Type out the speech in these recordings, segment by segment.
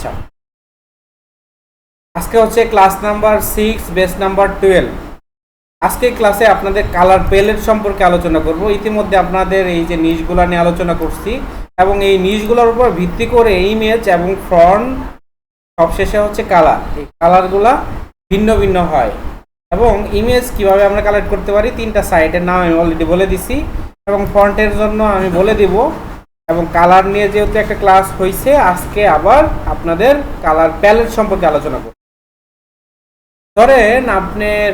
আচ্ছা, আজকে হচ্ছে ক্লাস নাম্বার 6 বেস নাম্বার 12। আজকে ক্লাসে আপনাদের কালার প্যালেট সম্পর্কে আলোচনা করব। ইতিমধ্যে আপনাদের এই যে নিচগুলো নিয়ে আলোচনা করছি এবং এই নিচগুলোর উপর ভিত্তি করে ইমেজ এবং ফন্ট সবশেষে হচ্ছে কালার। এই কালারগুলা ভিন্ন ভিন্ন হয় এবং ইমেজ কিভাবে আমরা কালেক্ট করতে পারি তিনটা সাইটের নাম আমি অলরেডি বলে দিছি এবং ফন্টের জন্য আমি বলে দিব। এবং কালার নিয়ে যেহেতু একটা ক্লাস হয়েছে, আজকে আবার আপনাদের কালার প্যালেট সম্পর্কে আলোচনা করব। ধরেন আপনার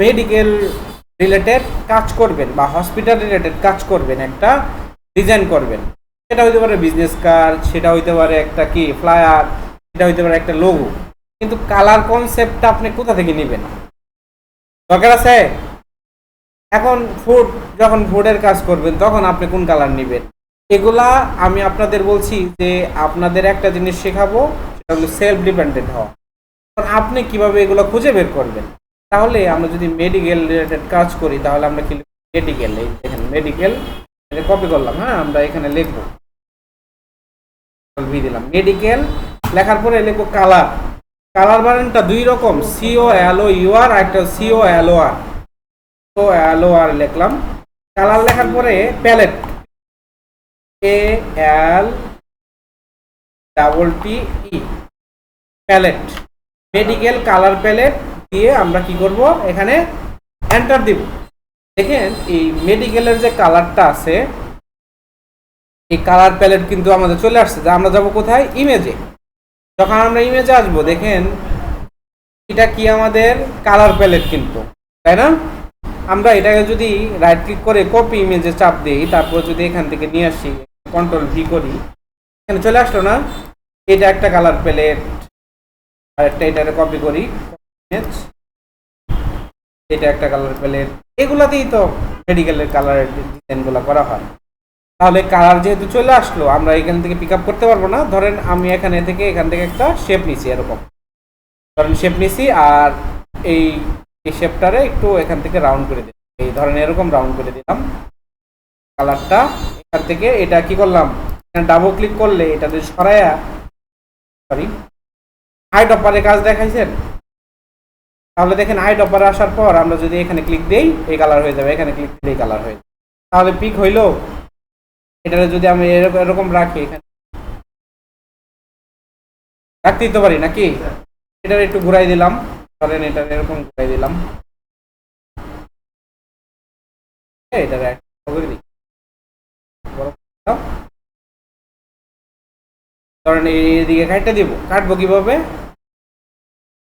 মেডিকেল রিলেটেড কাজ করবেন বা হসপিটাল রিলেটেড কাজ করবেন, একটা ডিজাইন করবেন। সেটা হইতে পারে বিজনেস কার্ড, সেটা হইতে পারে একটা কি ফ্লায়ার, সেটা হইতে পারে একটা লোগো। কিন্তু কালার কনসেপ্টটা আপনি কোথা থেকে নেবেন দরকার আছে। এখন যখন ফুডের কাজ করবেন তখন আপনি কোন কালার নেবেন, এগুলা আমি আপনাদের বলছি যে আপনাদের একটা জিনিস শেখাবো, সেটা হলো সেলফ ডিপেন্ডেন্ট হওয়া। আপনি কিভাবে এগুলো খুঁজে বের করবেন। তাহলে আমরা যদি মেডিকেল রিলেটেড কাজ করি তাহলে আমরা কি মেডিকেল, এখানে মেডিকেল কপি করলাম, হ্যাঁ আমরা এখানে লিখবো দিলাম মেডিকেল, লেখার পরে লিখবো কালার। কালার বানানটা দুই রকম, COLOUR আর একটা COLOR। COLOR লিখলাম। কালার লেখার পরে palette, ALTTE palette, medical colour palette দিয়ে আমরা কি করব, এখানে এন্টার দিব। দেখেন এই মেডিকেলের যে কালারটা আছে, এই কালার প্যালেট কিন্তু আমাদের চলে আসছে। আমরা যাব কোথায়, ইমেজে। যখন আমরা ইমেজে আসবো দেখেন এটা কি আমাদের কালার প্যালেট কিন্তু, তাই না। আমরা এটাকে যদি রাইট ক্লিক করে কপি ইমেজে চাপ দিই, তারপর যদি এখান থেকে নিয়ে আসি কন্ট্রোল V করি, এখানে চলে আসলো না। এটা একটা কালার প্যালেট, আর একটা এটারে কপি করি, এটা একটা কালার প্যালেট। এগুলাতেই তো মেডিকেলের কালারের ডিজাইনগুলো করা হয়। তাহলে কালার যেহেতু চলে আসলো, আমরা এখান থেকে পিক আপ করতে পারবো না। ধরেন আমি এখান থেকে একটা শেপ নিছি, এরকম ধরেন শেপ নিছি, আর এই শেপটারে একটু এখান থেকে রাউন্ড করে দিলাম। এই ধরেন এরকম রাউন্ড করে দিলাম কালারটা। এখান থেকে এটা কি করলাম, ডাবল ক্লিক করলে এটা যদি সরাইয়া, সরি হাইড অপারে কাজ দেখাইছেন, তাহলে দেখেন হাইড অপারে আসার পর আমরা যদি এখানে ক্লিক দেই এই কালার হয়ে যাবে, এখানে ক্লিক দিলে এই কালার হয়ে যাবে। তাহলে পিক হইলো। এটা যদি আমি এরকম রাখি, এখানে রাখতেই তো পারি নাকি। এটা একটু ঘুরাই দিলাম, ধরেন এটা এরকম ঘুরাই দিলাম, এটা ধরেন এইদিকে কাটতে দিব। কাটবো কিভাবে,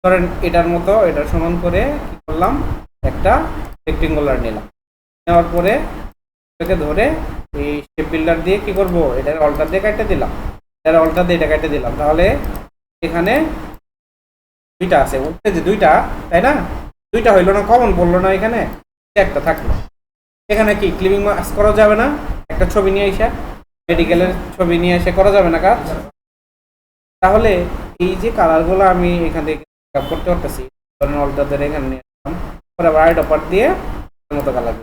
ধরেন এটার মতো এটা সমান করে কি করলাম, একটা রেক্টেঙ্গুলার নিলাম। নেওয়ার পরে এটাকে ধরে এই শেপ বিল্ডার দিয়ে কি করব, এটার অল্টার দিয়ে কাটতে দিলাম, এটার অল্টার দিয়ে এটা কাটতে দিলাম। তাহলে এখানে দুইটা আছে, উঠতে যে দুইটা, তাই না, দুইটা হইলো না, কমন পড়লো না, এখানে একটা থাকলো। এখানে কি ক্লিপিং মাস্ক করা যাবে না, একটা ছবি নিয়ে এসে মেডিকেলের ছবি নিয়ে এসে করা যাবে না কাজ। তাহলে এই যে কালারগুলো আমি এখান থেকে করতে পারতেছি, ধরেন অল্টার দিয়ে এখানে নিয়ে আসলাম, পরে আবার রাইট অপার দিয়ে মতো কালার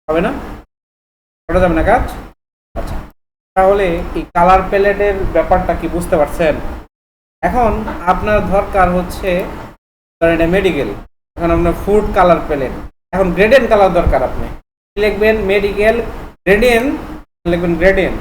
হবে না, করা যাবে না কাজ। আচ্ছা, তাহলে এই কালার প্যালেটের ব্যাপারটা কি বুঝতে পারছেন। এখন আপনার দরকার হচ্ছে, ধরেন এটা মেডিকেল, এখন আপনার ফুড কালার প্যালেট, এখন গ্রেডিয়েন্ট কালার দরকার। আপনি লিখবেন মেডিকেল গ্রেডিয়েন্ট, লিখবেন গ্রেডিয়েন্ট,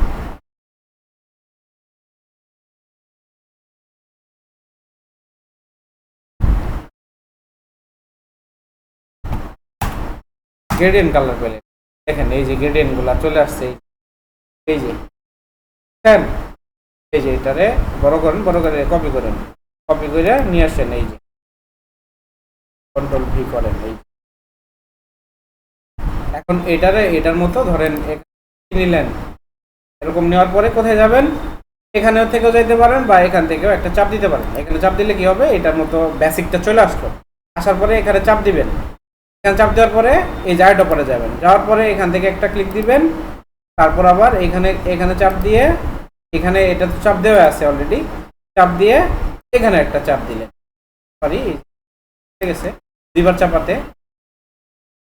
গ্রেডিয়েন্ট কালার প্যালেট। দেখেন এই যে গ্রেডিয়েন্ট গুলা চলে আসছে, এই যে এই যে এটারে বড় করেন, বড় করে কপি করেন, কপি করে নিয়ে আসেন, এই যে কন্ট্রোল V করেন। এই এখন এটার মতো ধরেন নিলেন, এরকম নেওয়ার পরে কোথায় যাবেন, এখানে থেকেও যেতে পারেন বা এখান থেকেও একটা চাপ দিতে পারেন। এখানে চাপ দিলে কি হবে, এটার মতো বেসিকটা চলে আসলো। আসার পরে এখানে চাপ দিবেন, এখানে চাপ দেওয়ার পরে এই জায়গাটা পরে যাবেন, যাওয়ার পরে এখান থেকে একটা ক্লিক দিবেন, তারপর আবার এখানে চাপ দিয়ে, এখানে এটা তো চাপ দেওয়া আছে অলরেডি, চাপ দিয়ে এখানে একটা চাপ দিলেন, সরি ঠিক আছে, দুইবার চাপাতে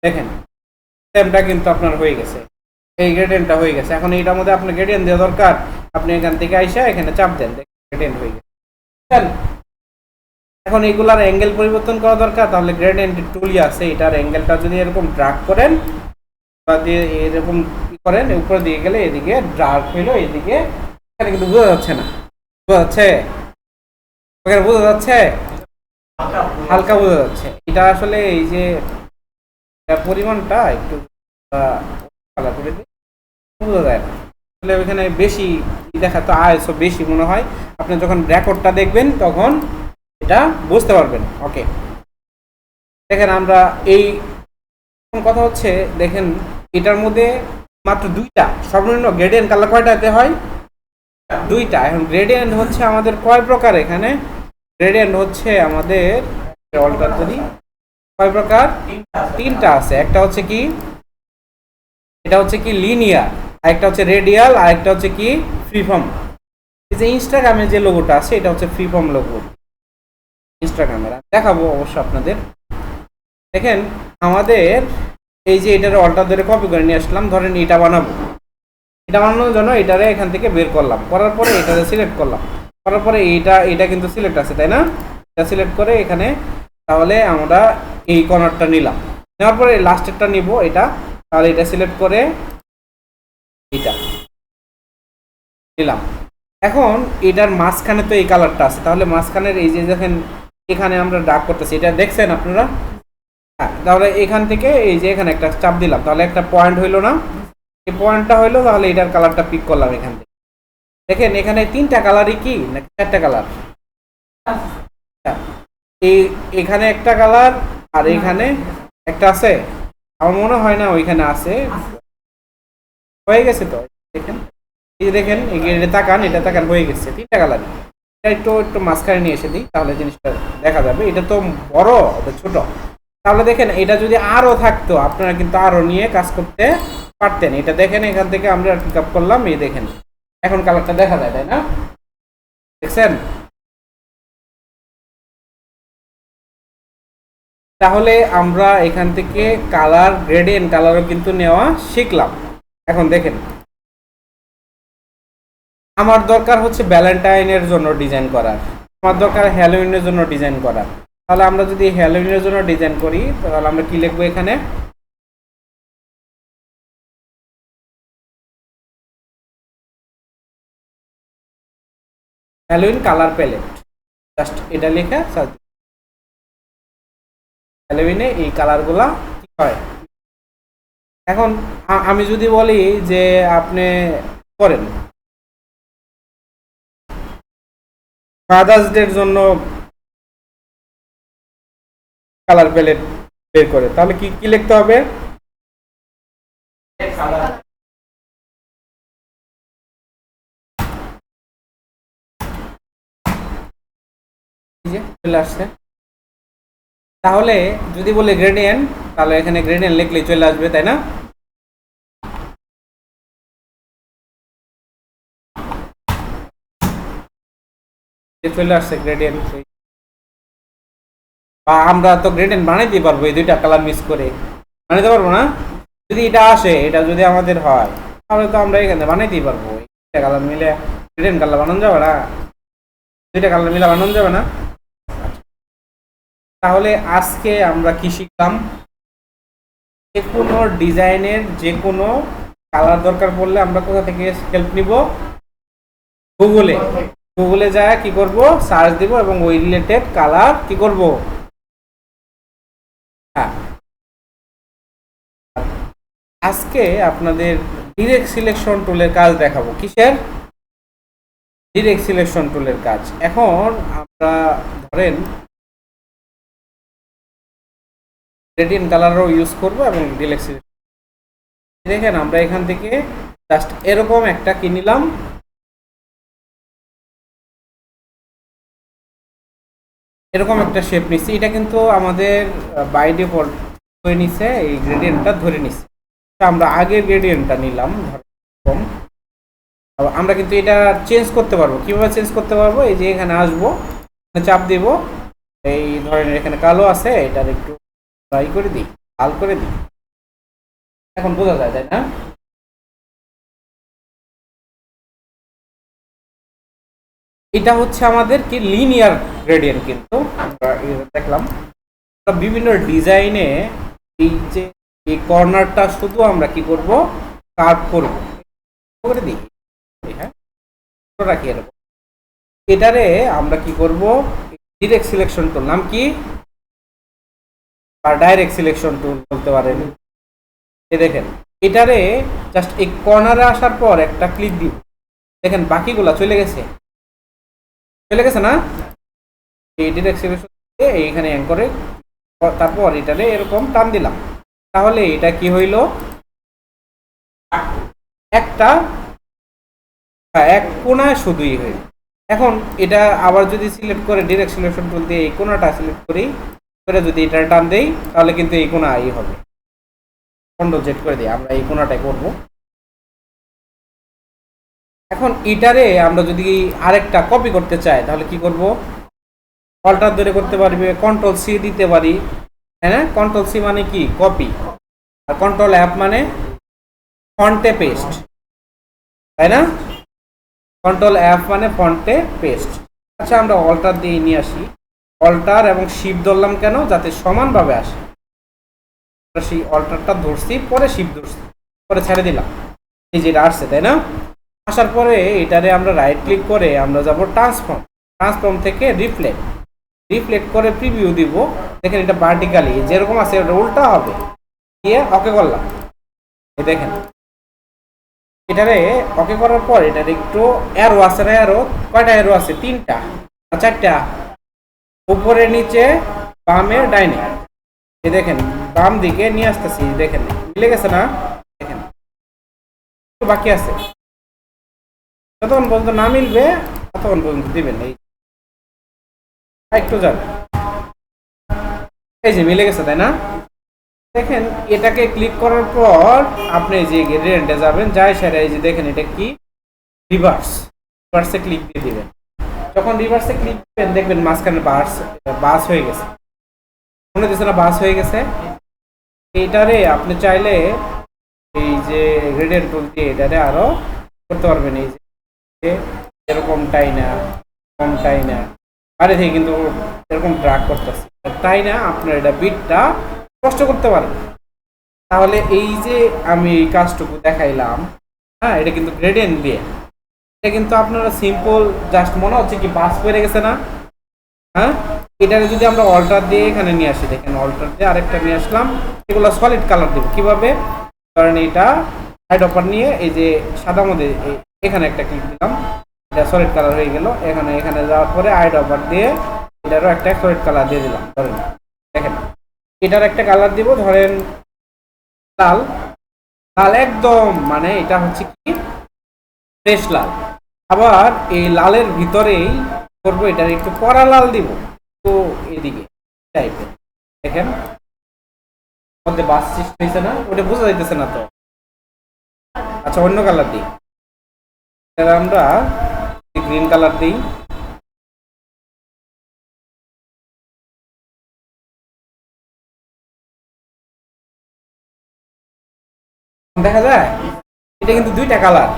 দেখেন সেমটা কিন্তু আপনার হয়ে গেছে, এই গ্রেডিয়েন্টটা হয়ে গেছে। এখন এইটার মধ্যে আপনার গ্রেডিয়েন্ট দেওয়া দরকার, আপনি এখান থেকে আইসা এখানে চাপ দেন, গ্রেডিয়েন্ট হয়ে গেছে। এখন এইগুলার অ্যাঙ্গেল পরিবর্তন করা দরকার, তাহলে গ্রেডিয়েন্ট টুলই আছে, এটার অ্যাঙ্গেলটা যদি এরকম ড্রাগ করেন বা দিয়ে এরকম করেন উপরে দিয়ে গেলে এদিকে ড্রাগ হইলো, এদিকে এখানে কিন্তু বোঝা যাচ্ছে না, বোঝা যাচ্ছে? বোঝা যাচ্ছে, হালকা বোঝা যাচ্ছে। এটা আসলে এই যে পরিমাণটা একটু করে দিই, বোঝা যায় না আসলে, ওইখানে বেশি দেখা তো আইএসও বেশি মনে হয়। আপনি যখন রেকর্ডটা দেখবেন তখন এটা বুঝতে পারবেন। ওকে, দেখেন আমরা এই কথা হচ্ছে, দেখেন এটার মধ্যে মাত্র দুইটা, সর্বনিম্ন গ্রেডিয়েন্ট কালার কয়টাতে হয়? দুইটা। এখন গ্রেডিয়েন্ট হচ্ছে আমাদের কয় প্রকার? এখানে গ্রেডিয়েন্ট হচ্ছে আমাদের কয় প্রকার? তিনটা আছে। একটা হচ্ছে কি, এটা হচ্ছে কি লিনিয়ার, আরেকটা হচ্ছে রেডিয়াল, আরেকটা হচ্ছে কি ফ্রিফর্ম। এই যে ইনস্টাগ্রামে যে লোগোটা আছে এটা হচ্ছে ফ্রিফর্ম লোগো, ইনস্টাগ্রামের দেখাবো অবশ্য আপনাদের। দেখেন আমাদের এই যে এটার অল্টার ধরে কপি করে নিয়ে আসলাম, ধরেন এটা বানাবো, এটা বানানোর জন্য এটারে এখান থেকে বের করলাম, করার পরে এটারে সিলেক্ট করলাম, করার পরে এটা কিন্তু সিলেক্ট আছে তাই না? এটা সিলেক্ট করে এখানে তাহলে আমরা এই কর্নারটা নিলাম, নেওয়ার পরে লাস্টেরটা নিব এটা, তাহলে এটা সিলেক্ট করে এটা নিলাম। এখন এটার মাঝখানে তো এই কালারটা আছে, তাহলে মাঝখানের এই যে দেখেন এখানে আমরা ডার্ক করতেছি, এটা দেখছেন আপনারা? হ্যাঁ, তাহলে এখান থেকে এই যে এখানে একটা চাপ দিলাম, তাহলে একটা পয়েন্ট হইলো না? এই পয়েন্টটা হইলো, তাহলে এটার কালারটা পিক করলাম এখান থেকে। দেখেন এখানে তিনটা কালারই কি নাকি চারটা কালার? এই এখানে একটা কালার আর এখানে একটা আছে, আমার মনে হয় না ওইখানে আছে, হয়ে গেছে তো। দেখেন এই যে দেখেন এটা তাকান, এটা তাকান, হয়ে গেছে তিনটা কালার। এটা একটু একটু মাঝখানে নিয়ে এসে দিই, তাহলে জিনিসটা দেখা যাবে। এটা তো বড়, এটা ছোট। তাহলে দেখেন এটা যদি আরো থাকতো আপনারা কিন্তু আরো নিয়ে কাজ করতে পারতেন। এটা দেখেন এখান থেকে আমরা পিক আপ করলাম, এই দেখেন এখন কালারটা দেখা যায় তাই না? দেখছেন? তাহলে আমরা এখান থেকে কালার গ্রেডিয়েন্ট কালারও কিন্তু নেওয়া শিখলাম। এখন দেখেন আমার দরকার হচ্ছে ভ্যালেন্টাইনের জন্য ডিজাইন করার, আমার দরকার হ্যালোউইনের জন্য ডিজাইন করার। তাহলে আমরা যদি হ্যালোউইনের জন্য ডিজাইন করি তাহলে আমরা কি লিখবো এখানে? হ্যালোউইন কালার প্যালেট, জাস্ট এটা লিখে সার্চ। হ্যালোউইনে এই কালারগুলা কি হয়। এখন আমি যদি বলি যে আপনি করেন ফাদার্স ডের জন্য কালার প্যালেট বের করে, তাহলে কি কি লিখতে হবে? চলে আসছে। তাহলে যদি বলি গ্রেডিয়েন্ট, তাহলে এখানে গ্রেডিয়েন্ট লিখলেই চলে আসবে তাই না? চলে আসছে গ্রেডিয়েন্ট। বা আমরা তো গ্রেডিয়েন্ট বানাইতে পারবো এই দুইটা কালার মিক্স করে, বানাইতে পারবো না? যদি এটা আসে, এটা যদি আমাদের হয় তাহলে তো আমরা এখানে বানাইতেই পারবো। দুইটা কালার মিলে গ্রেডিয়েন্ট কালার বানানো যাবে না? দুইটা কালার মিলে বানানো যাবে না? তাহলে আজকে আমরা কি শিখলাম? যে কোনো ডিজাইনের যে কোনো কালার দরকার পড়লে আমরা কোথা থেকে হেল্প নিব? গুগলে। গুগলে যায় কি করব, সার্চ দিব এবং ওই রিলেটেড কালার কি করব, হ্যাঁ। আজকে আপনাদের ডিরেক্ট সিলেকশন টুলের কাজ দেখাবো। কিসের? ডিরেক্ট সিলেকশন টুলের কাজ। এখন আমরা ধরেন গ্রেডিয়েন্ট কালারও ইউজ করব এবং ডিরেক্ট সিলেকশন। দেখেন আমরা এখান থেকে জাস্ট এরকম একটা কি নিলাম, এরকম একটা শেপ নিচ্ছি। এটা কিন্তু আমাদের বাই ডিফল্ট ধরে নিচ্ছে, এই গ্রেডিয়েন্টটা ধরে নিচ্ছে। আমরা আগের গ্রেডিয়েন্টটা নিলাম, আমরা কিন্তু এটা চেঞ্জ করতে পারবো। কিভাবে চেঞ্জ করতে পারবো? এই যে এখানে আসবো, চাপ দিব, এই ধরেন এখানে কালো আছে, এটার একটু ড্রাই করে দিই, লাল করে দিই, এখন বোঝা যায় তাই না? এটা হচ্ছে আমাদের কি লিনিয়ার গ্রেডিয়েন্ট, কিন্তু আমরা দেখলাম বিভিন্ন ডিজাইনে এই যে এই কর্নারটা শুধু আমরা কি করব, কার্ভ করব করে দিই। হ্যাঁ, রাখি এরকম। এটারে আমরা কি করব, ডিরেক্ট সিলেকশন টুল, নাম কি, আর ডাইরেক্ট সিলেকশন টুল বলতে পারেন। এই দেখেন এটারে জাস্ট এই কর্নারে আসার পর একটা ক্লিক দিব, দেখেন বাকিগুলা চলে গেছে, চলে গেছে না? এই ডিরেক্ট সিলেকশন এইখানে অ্যাঙ্করে, তারপর এটারে এরকম টান দিলাম, তাহলে এটা কি হইল, একটা এক কোণায় শুধুই হইল। এখন এটা আবার যদি সিলেক্ট করে ডিরেক্ট সিলেকশন টুল দিয়ে এই কোণাটা সিলেক্ট করি, করে যদি এটা টান দেই তাহলে কিন্তু এই কোণা এই হবে। কন্ট্রোল জেড করে দিই, আমরা এই কোণাটাই করব। এখন এটারে আমরা যদি আরেকটা কপি করতে চাই তাহলে কি করব, অল্টার ধরে করতে পারবে, কন্ট্রোল সি দিতে পারি, হ্যাঁ না? কন্ট্রোল সি মানে কি, কপি, আর কন্ট্রোল অ্যাপ মানে ফন্টে পেস্ট, তাই না? কন্ট্রোল অ্যাপ মানে ফন্টে পেস্ট। আচ্ছা, আমরা অল্টার দিয়ে নিয়ে আসি, অল্টার এবং শিফট ধরলাম কেন, যাতে সমানভাবে আসে। সেই অল্টারটা ধরছি, পরে শিফট ধরছি, পরে ছেড়ে দিলাম, এই যে এটা আসছে, তাই না? আসার পরে এটারে আমরা রাইট ক্লিক করে আমরা যাব ট্রান্সফর্ম, ট্রান্সফর্ম থেকে রিফ্লেক্ট, রিফ্লেক্ট করে প্রিভিউ দিব। দেখেন এটা ভার্টিক্যালি যেরকম আছে ওটা উল্টা হবে, দিয়ে ওকে করলাম। এই দেখেন এটারে ওকে করার পর এটার একটু অ্যারো আছে না, অ্যারো কয়টা অ্যারো আছে, 3টা না 4টা, উপরে নিচে বামে ডাইনে। এই দেখেন বাম দিকে নিয়ে আসতেছি, দেখেন মিলে গেছে না? দেখেন বাকি আছে, যতক্ষণ পর্যন্ত না মিলবে ততক্ষণ পর্যন্ত দিবেন। এই একটু যাবে, এই যে মিলে গেছে, তাই না? দেখেন এটাকে ক্লিক করার পর আপনি যে গ্রেডিয়েন্টে যাবেন, যাই সেটা এই যে দেখেন এটা কি, রিভার্স, রিভার্সে ক্লিক দিয়ে দিবেন। যখন রিভার্সে ক্লিক দিবেন দেখবেন মাঝখানে বাস হয়ে গেছে, মনে হচ্ছে না বাস হয়ে গেছে? এইটারে আপনি চাইলে এই যে গ্রেডিয়েন্ট টুল দিয়ে এটারে আরো করতে পারবেন। এই যে এরকম টাইনা, কম টাইনা, আরে থেকে কিন্তু এরকম ড্রাগ করতেছে, তাই না? আপনার এটা বিটটা কষ্ট করতে পারেন। তাহলে এই যে আমি এই কাজটুকু দেখাইলাম, হ্যাঁ, এটা কিন্তু গ্রেডিয়েন্ট দিয়ে, এটা কিন্তু আপনারা সিম্পল জাস্ট মনে হচ্ছে কি বাস পড়ে গেছে না? হ্যাঁ, এটারে যদি আমরা অল্টার দিয়ে এখানে নিয়ে আসি, দেখেন অল্টার দিয়ে আরেকটা নিয়ে আসলাম, এগুলো সলিড কালার দেবো কিভাবে, কারণ এটা হাইড অপার নিয়ে এই যে সাদা মধ্যে এখানে একটা ক্লিক দিলাম, এটা সলিড কালার হয়ে গেল। এখানে যাওয়ার পরে হাইড অপার দিয়ে এটারও একটা সলিড কালার দিয়ে দিলাম। ধরেন দেখেন এটার একটা কালার দিব, ধরেন লাল, লাল একদম, মানে এটা হচ্ছে কি ফ্রেশ লাল। আবার এই লালের ভিতরেই করবো, এটার একটু কড়া লাল দিব, তো এদিকে টাইপের দেখেন মধ্যে বাস সৃষ্টি হয়েছে না, ওটা বোঝা যাইতেছে না তো। আচ্ছা, অন্য কালার দিই, আমরা গ্রিন কালার দিই। দেখা যায় এটা কিন্তু দুইটা কালার,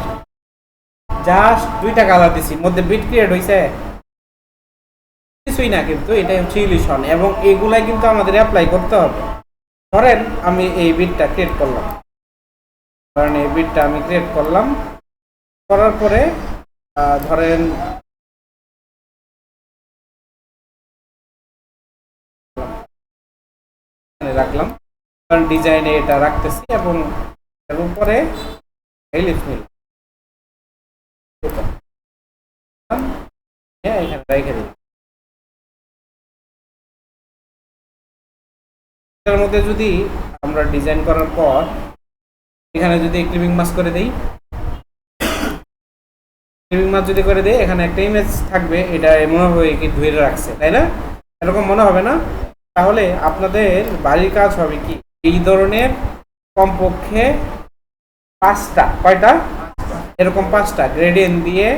জাস্ট দুইটা কালার দিছি, মধ্যে বিট ক্রিয়েট হয়েছে কিছুই না, কিন্তু এটা হচ্ছে ইলিউশন, এবং এগুলাই কিন্তু আমাদের অ্যাপ্লাই করতে হবে। ধরেন আমি এই বিটটা ক্রিয়েট করলাম, ধরেন এই বিটটা আমি ক্রিয়েট করলাম, করার পরে ধরেন রাখলাম, কারণ ডিজাইনে এটা রাখতেছি, এবং এর উপরে এলিপস মিল এখানে রেখে দিই। এর মধ্যে যদি আমরা ডিজাইন করার পর এখানে যদি ক্লিপিং মাস্ক করে দেই, ক্লিপিং মাস্ক যদি করে দেই, এখানে একটা ইমেজ থাকবে, এটা মনে হবে কি ধুয়ে রাখছে, তাই না? এরকম মনে হবে না? তাহলে আপনাদের বাড়ির কাজ হবে কি, এই ধরনের কমপক্ষে 5টা, কয়টা এরকম 5টা গ্রেডিয়েন্ট দিয়ে,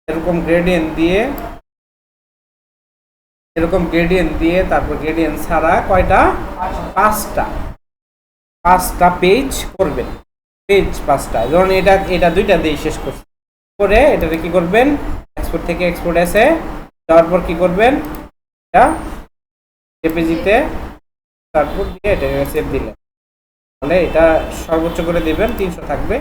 এরকম গ্রেডিয়েন্ট দিয়ে, এরকম গ্রেডিয়েন্ট দিয়ে, তারপর গ্রেডিয়েন্ট ছাড়া কয়টা, 5টা 5টা পেজ করবেন, পেজ 5টা, ধরুন এটা এটা 2টা দিয়ে শেষ করছি, করে এটাতে কি করবেন, এক্সপোর্ট থেকে এক্সপোর্ট এসে যাওয়ার পর কি করবেন, এটা জেপিজিতে তারপর দিয়ে এটা সেভ দিলেন, তাহলে এটা সর্বোচ্চ করে দিবেন 300 থাকবে,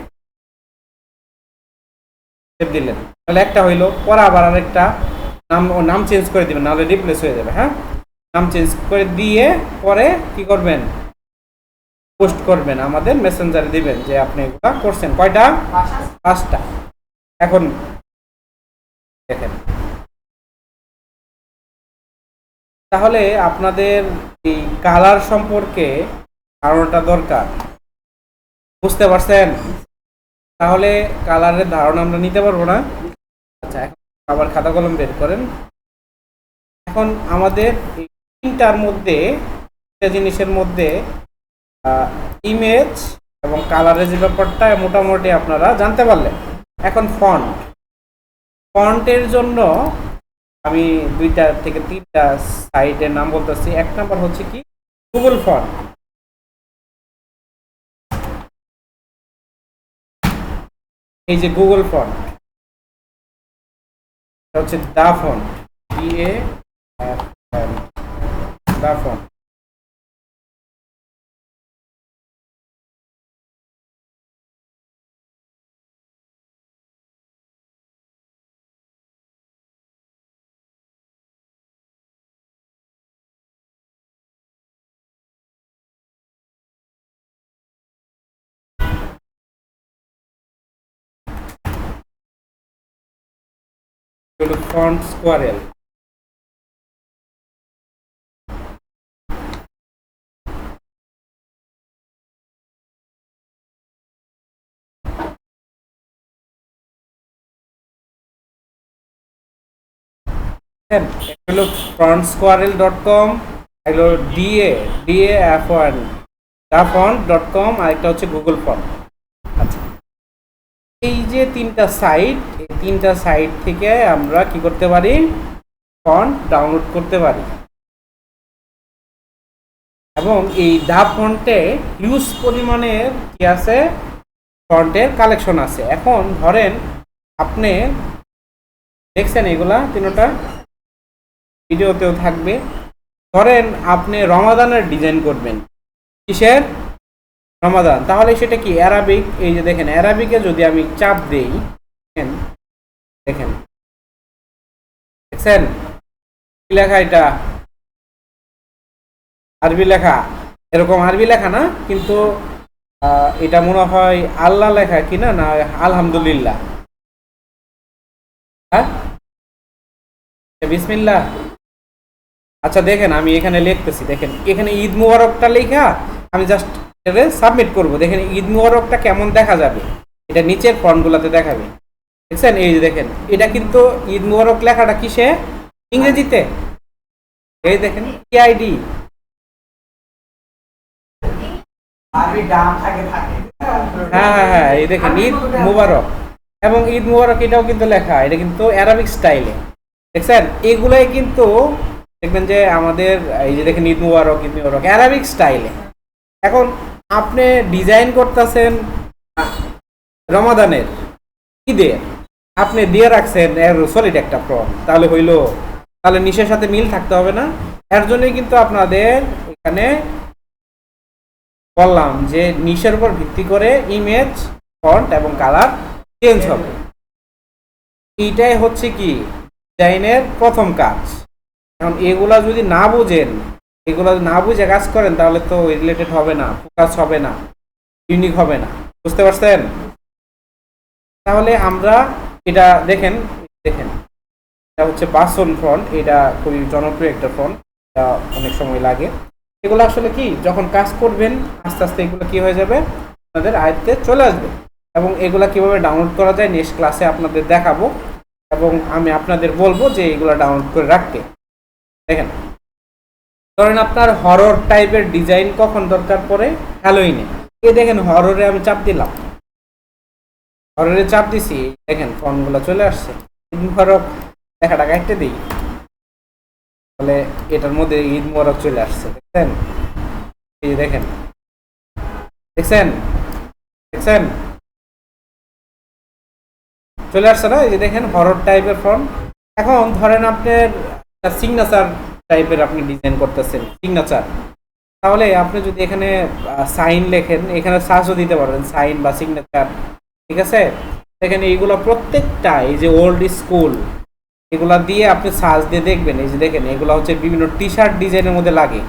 সেভ দিলেন, তাহলে একটা হইলো। পরে আবার আরেকটা নাম চেঞ্জ করে দিবেন, নাহলে রিপ্লেস হয়ে যাবে। হ্যাঁ, নাম চেঞ্জ করে দিয়ে পরে কি করবেন, পোস্ট করবেন, আমাদের মেসেঞ্জারে দিবেন যে আপনি এগুলা করছেন। কয়টা? 5টা। এখন দেখেন, তাহলে আপনাদের এই কালার সম্পর্কে ধারণাটা দরকার, বুঝতে পারছেন? তাহলে কালারের ধারণা আমরা নিতে পারবো না। আচ্ছা, এখন আবার খাতা কলম বের করেন। এখন আমাদের এই তিনটার মধ্যে, জিনিসের মধ্যে ইমেজ এবং কালারের যে ব্যাপারটা মোটামুটি আপনারা জানতে পারলেন। এখন ফন্টের জন্য আমি 2টা থেকে 3টা সাইটের নাম বলতেছি। 1 নাম্বার হচ্ছে কি, গুগল ফন্ট। এই যে গুগল ফন্ট, এটা হচ্ছে দা ফন্ট, DAFN, দা ফন্ট। ফন্ট স্কোয়ারেল, হলো frontsquirrel.com, এগুলো DAFN, dafont.com, আর একটা হচ্ছে গুগল ফন্ট। আচ্ছা, এই যে 3টা সাইট, এই 3টা সাইট থেকে আমরা কি করতে পারি, ফন্ট ডাউনলোড করতে পারি। এবং এই দা ফন্টে হিউজ পরিমাণের কি আছে, ফন্টের কালেকশন আছে। এখন ধরেন আপনি দেখছেন এগুলা 3টা, ভিডিওতেও থাকবে। ধরেন আপনি রমাদানের ডিজাইন করবেন, কিসের? রমাদান। তাহলে সেটা কি অ্যারাবিক? এই যে দেখেন, অ্যারাবিকে যদি আমি চাপ দেই, দেখেন দেখছেন কি লেখা, এটা আরবি লেখা, এরকম আরবি লেখা না, কিন্তু এটা মনে হয় আল্লাহ লেখা কিনা, না আলহামদুলিল্লাহ, হ্যাঁ বিসমিল্লাহ। আচ্ছা দেখেন, আমি এখানে লিখতেছি, দেখেন এখানে ঈদ মুবারকটা লেখা, আমি জাস্ট সাবমিট করব। দেখেন ঈদ মুবারকটা কেমন দেখা যাবে, এটা নিচের ফন্টগুলোতে দেখাবে। দেখছেন, এই যে দেখেন, এটা কিন্তু ঈদ মুবারক লেখাটা কিসে, ইংরেজিতে। এই দেখেন EID, হ্যাঁ হ্যাঁ হ্যাঁ, এই দেখেন ঈদ মুবারক, এবং ঈদ মুবারক এটাও কিন্তু লেখা, এটা কিন্তু অ্যারাবিক স্টাইলে। দেখছেন, এগুলাই কিন্তু দেখবেন যে আমাদের এই যে দেখেন ঈদ মুবারক, ঈদ মুবারক অ্যারাবিক স্টাইলে। এখন আপনি ডিজাইন করতেছেন রমাদানের, ঈদের, আপনি দিয়ে রাখছেন এর সলিড একটা ফন্ট, তাহলে হইলো, তাহলে নিচের সাথে মিল থাকতে হবে না। এর জন্যই কিন্তু আপনাদের এখানে বললাম যে নিচের উপর ভিত্তি করে ইমেজ, ফন্ট এবং কালার চেঞ্জ হবে। এইটাই হচ্ছে কি ডিজাইনের প্রথম কাজ। এখন এগুলা যদি না বুঝেন, এগুলো না বুঝে কাজ করেন, তাহলে তো রিলেটেড হবে না, ফোকাস হবে না, ইউনিক হবে না। বুঝতে পারছেন? তাহলে আমরা এটা দেখেন, এটা হচ্ছে বাসন ফন্ট, এটা খুবই জনপ্রিয় একটা ফন্ট, এটা অনেক সময় লাগে। এগুলো আসলে কি, যখন কাজ করবেন আস্তে আস্তে এগুলো কি হয়ে যাবে, আপনাদের আয়ত্তে চলে আসবে। এবং এগুলা কিভাবে ডাউনলোড করা যায় নেক্সট ক্লাসে আপনাদের দেখাবো, এবং আমি আপনাদের বলবো যে এগুলো ডাউনলোড করে রাখতে। দেখেন, ধরেন আপনার হরর টাইপের ডিজাইন কখন দরকার পড়ে, হ্যালোইনে। এই দেখেন, হররে আমি চাপ দিলাম, হররে চাপ দিছি, দেখেন ফন্টগুলো চলে আসছে। ঈদ মুবারক লেখাটা কাটতে দিই, তাহলে এটার মধ্যে ঈদ মুবারক চলে আসছে। দেখছেন, এই যে দেখেন দেখছেন দেখছেন চলে আসছে না? এই যে দেখেন হরর টাইপের ফন্ট। এখন ধরেন আপনার সিগনেচার টাইপের আপনি ডিজাইন করতেছেন, সিগনেচার, তাহলে আপনি যদি এখানে সাইন লেখেন, এখানে সার্চও দিতে পারবেন সাইন বা সিগনেচার, ঠিক আছে? এখানে এইগুলো প্রত্যেকটা এই যে ওল্ড স্কুল এগুলা দিয়ে আপনি সার্চ দিয়ে দেখবেন। এই যে দেখেন এগুলো হচ্ছে বিভিন্ন টি শার্ট ডিজাইনের মধ্যে লাগে,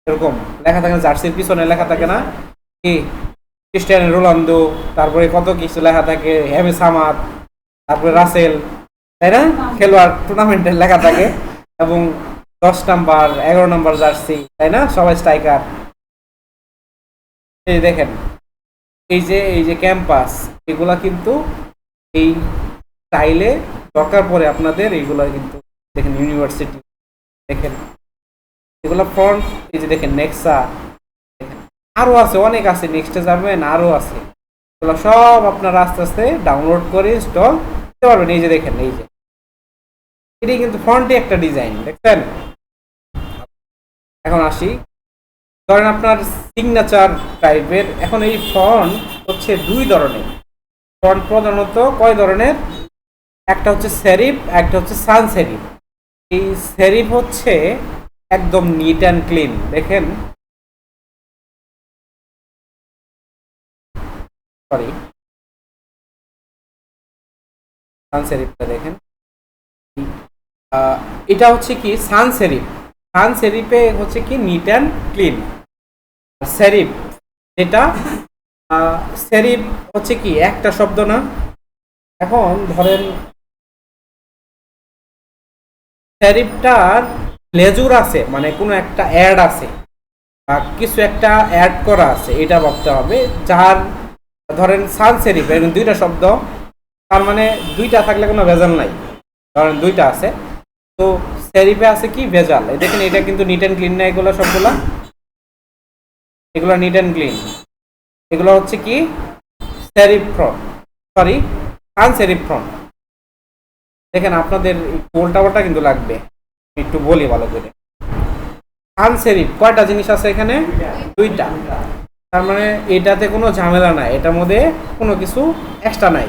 এরকম লেখা থাকে, জার্সির পিছনে লেখা থাকে না কি ক্রিস্টিয়ানো রোনালদো, তারপরে কত কিছু লেখা থাকে, হেমিস হামাদ, তারপরে রাসেল, তাই না? খেলোয়াড় টুর্নামেন্টের লেখা থাকে, এবং 10 নাম্বার 11 নাম্বার জার্সি, তাই না? সবাই স্ট্রাইকার। এই দেখেন এই যে ক্যাম্পাস, এগুলা কিন্তু এই স্টাইলে দরকার পড়ে আপনাদের, এইগুলা কিন্তু দেখেন ইউনিভার্সিটি, দেখেন এগুলো ফ্রন্ট। এই যে দেখেন নেক্সা, আরো আছে, অনেক আছে, নেক্সটে যাবেন আরো আছে, এগুলো সব আপনারা আস্তে আস্তে ডাউনলোড করে ইনস্টল করতে পারবেন। এই যে দেখেন এই যে এটাই কিন্তু ফন্টে একটা ডিজাইন, দেখছেন? এখন আসি, ধরেন আপনার সিগনেচার টাইপের। এখন এই ফন্ট হচ্ছে দুই ধরনের ফন্ট, প্রধানত কয় ধরনের, একটা হচ্ছে সেরিফ, একটা হচ্ছে সান সেরিফ। এই সেরিফ হচ্ছে একদম নিট অ্যান্ড ক্লিন, দেখেন, সরি, সান সেরিফটা দেখেন, এটা হচ্ছে কি সান সেরিফ। সান সেরিফে হচ্ছে কি নিট অ্যান্ড ক্লিন। সেরিফ যেটা, সেরিফ হচ্ছে কি একটা শব্দ না। এখন ধরেন সেরিফটার লেজুর আছে, মানে কোনো একটা অ্যাড আছে, কিছু একটা অ্যাড করা আছে, এটা ভাবতে হবে। যার ধরেন সান সেরিফ এরকম দুইটা শব্দ, তার মানে দুইটা থাকলে কোনো ভেজাল নাই, ধরেন দুইটা আছে, তো সেরিফে আছে কি ভেজাল। এই দেখেন এটা কিন্তু নিট অ্যান্ড ক্লিন না, এগুলো সবগুলা, এগুলো নিট অ্যান্ড ক্লিন, এগুলো হচ্ছে কি সেরিফ ফ্রন্ট, সরি সান সেরিফ ফ্রন্ট। দেখেন আপনাদের উল্টাপাল্টা কিন্তু লাগবে, একটু বলি ভালো করে। সান সেরিফ কয়টা জিনিস আছে এখানে, দুইটা, তার মানে এটাতে কোনো ঝামেলা নাই, এটার মধ্যে কোনো কিছু এক্সট্রা নাই।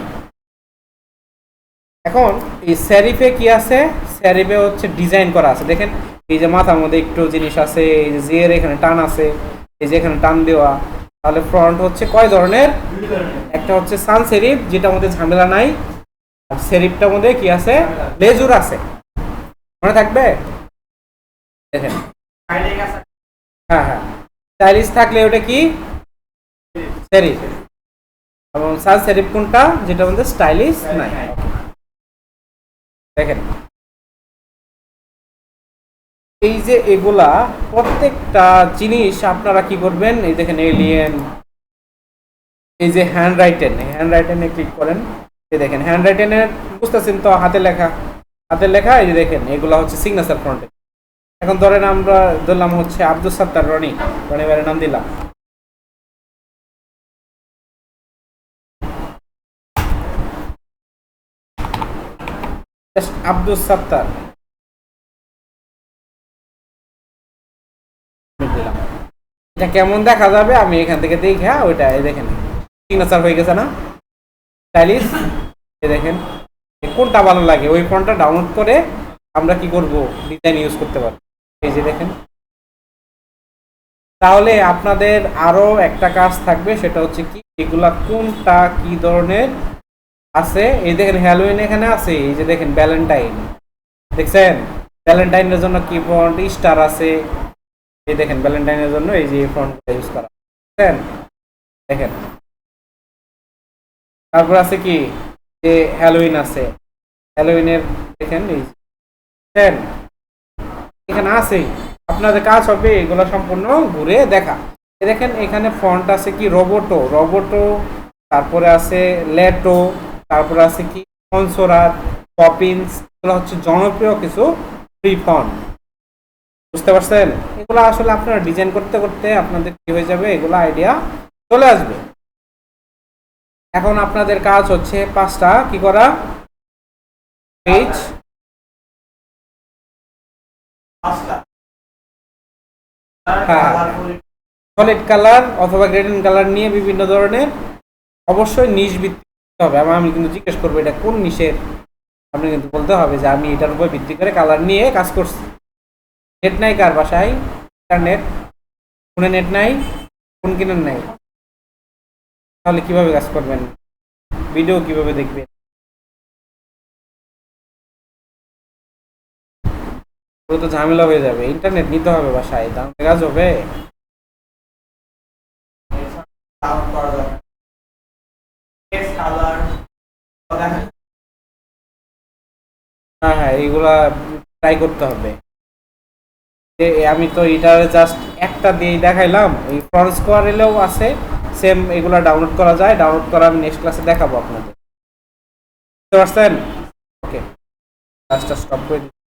এখন এই সেরিফে কি আছে, সেরিফে হচ্ছে ডিজাইন করা আছে, দেখেন এই যে মাথার মধ্যে একটু জিনিস আছে, এই যে এর এখানে টান আছে, এই যে এখানে টান দেওয়া। তাহলে ফ্রন্ট হচ্ছে কয় ধরনের, একটা হচ্ছে সান সেরিফ যেটার মধ্যে ঝামেলা নাই, আর সেরিফটার মধ্যে কি আছে, লেজুর আছে, মনে থাকবে? দেখেন, হ্যাঁ হ্যাঁ, স্টাইলিশ থাকলে ওটা কি সেরিফ, এবং সান সেরিফ কোনটা, যেটা মধ্যে স্টাইলিশ নাই। দেখেন এই যে এগুলা প্রত্যেকটা জিনিস আপনারা কি করবেন, এই দেখেন এলিয়েন, এই যে হ্যান্ড রাইটেন, হ্যান্ড রাইটেনে ক্লিক করেন, এই দেখেন হ্যান্ড রাইটেনের, বুঝতেছেন তো, হাতে লেখা, হাতের লেখা, এই যে দেখেন এগুলা হচ্ছে সিগনেচার ফ্রন্টে। এখন ধরেন আমরা ধরলাম হচ্ছে আব্দুল সাত্তার রনি, রনি ভাইয়ের নাম দিলাম, আব্দুল সাত্তার দিলাম। এটা কেমন দেখা যাবে আমি এখান থেকে দেখি, হ্যাঁ ওইটা এই দেখেন সিগনেচার হয়ে গেছে না, স্টাইলিশ। এই দেখেন কোনটা ভালো লাগে ওই ফন্টটা ডাউনলোড করে আমরা কি করব, ডিজাইন ইউজ করতে পারবো। এই যে দেখেন, তাহলে আপনাদের আরো একটা কাজ থাকবে, সেটা হচ্ছে কি এগুলা কোনটা কি ধরনের আছে। এই দেখেন হ্যালোইন এখানে আছে, এই যে দেখেন ভ্যালেন্টাইন, দেখছেন ভ্যালেন্টাইনের জন্য কি ফন্ট, স্টার আছে, এই দেখেন ভ্যালেন্টাইনের জন্য এই যে ফন্টটা ইউজ করা, দেখছেন? দেখেন তারপর আছে কি যে হ্যালোইন আছে, হ্যালোইনের দেখেন এই দেখেন এখানে আছে। আপনাদের কাজ হবে এগুলো সম্পূর্ণ ঘুরে দেখা। দেখেন এখানে ফন্ট আছে কি রোবোটো, রোবোটো, তারপরে আছে লেটো, তারপরে আছে কি কনসোরার, পপিন্স, এগুলো হচ্ছে জনপ্রিয় কিছু ফ্রি ফন্ট, বুঝতে পারছেন? এগুলো আসলে আপনারা ডিজাইন করতে করতে আপনাদের কি হয়ে যাবে, এগুলো আইডিয়া চলে আসবে। এখন আপনাদের কাজ হচ্ছে 5টা কি করা পেজ, হ্যাঁ সলিড কালার অথবা গ্রেডিয়েন্ট কালার নিয়ে বিভিন্ন ধরনের অবশ্যই নিশ ভিত্তি হবে। আমি কিন্তু জিজ্ঞেস করবো এটা কোন নিশের, আপনি কিন্তু বলতে হবে যে আমি এটার উপর ভিত্তি করে কালার নিয়ে কাজ করছি। নেট নাই কার বাসায়? ইন্টারনেট ফোনে নেট নাই, ফোন কিনেন নাই, তাহলে কিভাবে কাজ করবেন, ভিডিও কিভাবে দেখবেন? পুরো তো ঝামেলা হয়ে যাবে। ইন্টারনেট নিতে হবে বাসায়, দাম কাজ হবে। হ্যাঁ হ্যাঁ, এইগুলা ট্রাই করতে হবে। আমি তো এটার জাস্ট একটা দিয়ে দেখাইলাম, এই ফ্রন্ট স্কোয়ার এলেও আছে সেম, এগুলা ডাউনলোড করা যায়। ডাউনলোড করা আমি নেক্সট ক্লাসে দেখাবো আপনাদের, বুঝতে পারছেন? ওকে, ক্লাসটা স্টপ করে